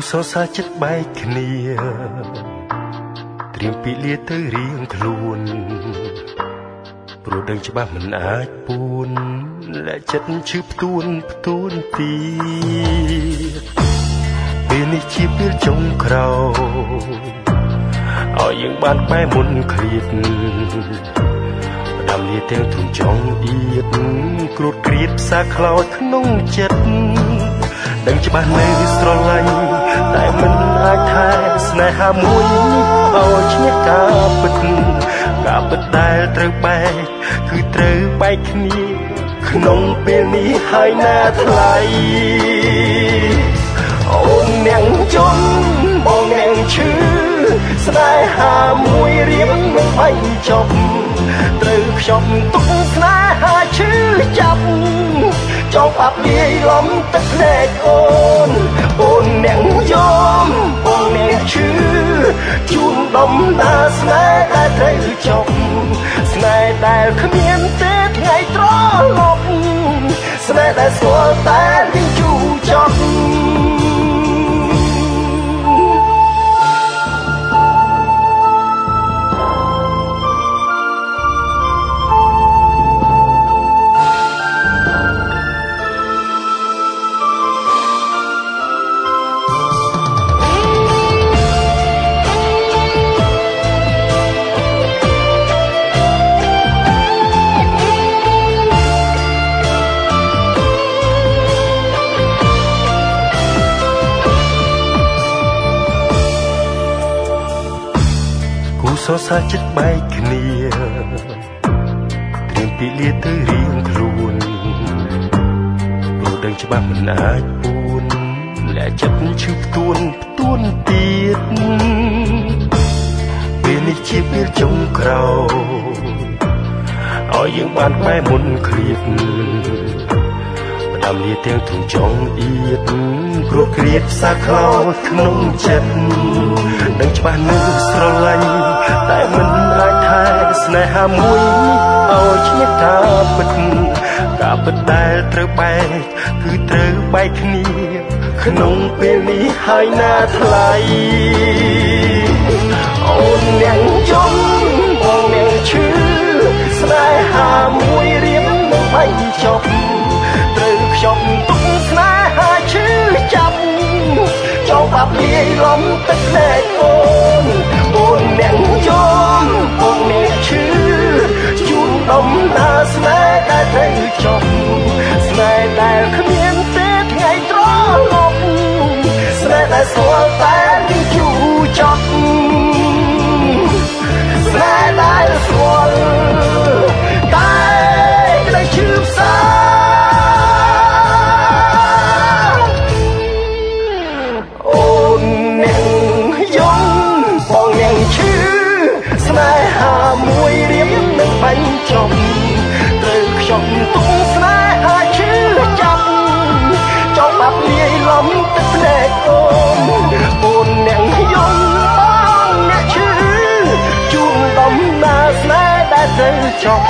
សរសើរចិត្តបែកគ្នាត្រៀមពីលាទៅរៀងខ្លួនព្រោះដឹងច្បាស់មិនអាចពួនและចិត្តឈឺផ្ទួនទៀតពេលនេះជាពេលចុងក្រោយឲ្យយើងបានបែរមុនឃ្លាតផ្ដាំលាទាំងធុំចង់អៀតគ្រួតគ្រៀតផ្សាខ្លោចក្នុងចិត្តដឹងច្បាស់នៅស្រឡាញ់តែមិនអាចថែស្នេហាមួយឲ្យឈ្នះការពិតដែលត្រូវបែកគឺត្រូវបែកគ្នាក្នុងពេលនេះហើយណាថ្លៃអូនអ្នកជន់បងអ្នកឈឺស្នេហាមួយរៀបមិនបាញ់ចប់ត្រូវខ្ចប់ទុកស្នេហាឈឺចាប់ចង់បាប់លាយលំទឹកភ្នែកអូនអ្នកយំបងអ្នកឈឺជួនដំណើរស្នេហ៍ដែលត្រូវចប់ស្នេហ៍ដែលគ្មានទេថ្ងៃត្រឡប់ស្នេហ៍ដែលស្គាល់តែនឹងជូរចត់សរសើរចិត្តបែកគ្នាត្រៀមពីលាទៅរៀងខ្លួនព្រោះដឹងច្បាស់មិនអាចពួនและចិត្តឈឺផ្ទួនទៀតពេលនេះជាពេលចុងក្រោយឲ្យយើងបានបែរមុនឃ្លាតផ្ដាំលាទាំងធុំចង់អៀតគ្រួតគ្រៀតផ្សាខ្លោចក្នុងចិត្តដឹងច្បាស់នៅស្រឡាញ់តែមិនអាចថែស្នេហាមួយឲ្យឈ្នះការពិតដែលត្រូវបែកគឺត្រូវបែកគ្នាក្នុងពេលនេះហើយណាថ្លៃអូនអ្នកយំបងអ្នកឈឺស្នេហាមួយរៀបមិនបាញ់ចប់ត្រូវខ្ចប់ទុកស្នេហាឈឺចាប់ចង់បាប់លាយលំទឹកភ្នែកអូនអ្នកយំបងអ្នកឈឺជួនដំណើរស្នេហ៍ដែលត្រូវចប់ស្នេហ៍ដែលគ្មានទេថ្ងៃត្រឡប់ស្នេហ៍ដែលស្គាល់តែនឹងជូរចត់ស្នេហ៍ដែលស្គាល់តែក្តីឈឺផ្សាអូនអ្នកយំបងអ្នកឈឺស្នេហាមួយរៀបនឹងបាញ់ចប់ត្រូវខ្ចប់ទុកស្នេហាឈឺចាប់ចង់បាប់លាយលំទឹកភ្នែកអូនអ្នកយំបងអ្នកឈឺជួនដំណើរស្នេហ៍ដែលត្រូវចប់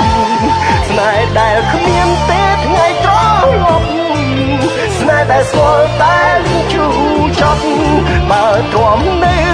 ស្នេហ៍ដែលគ្មានទេថ្ងៃត្រឡប់ស្នេហ៍ដែលស្គាល់តែលឺជូរចត់បើទ្រាំនៅ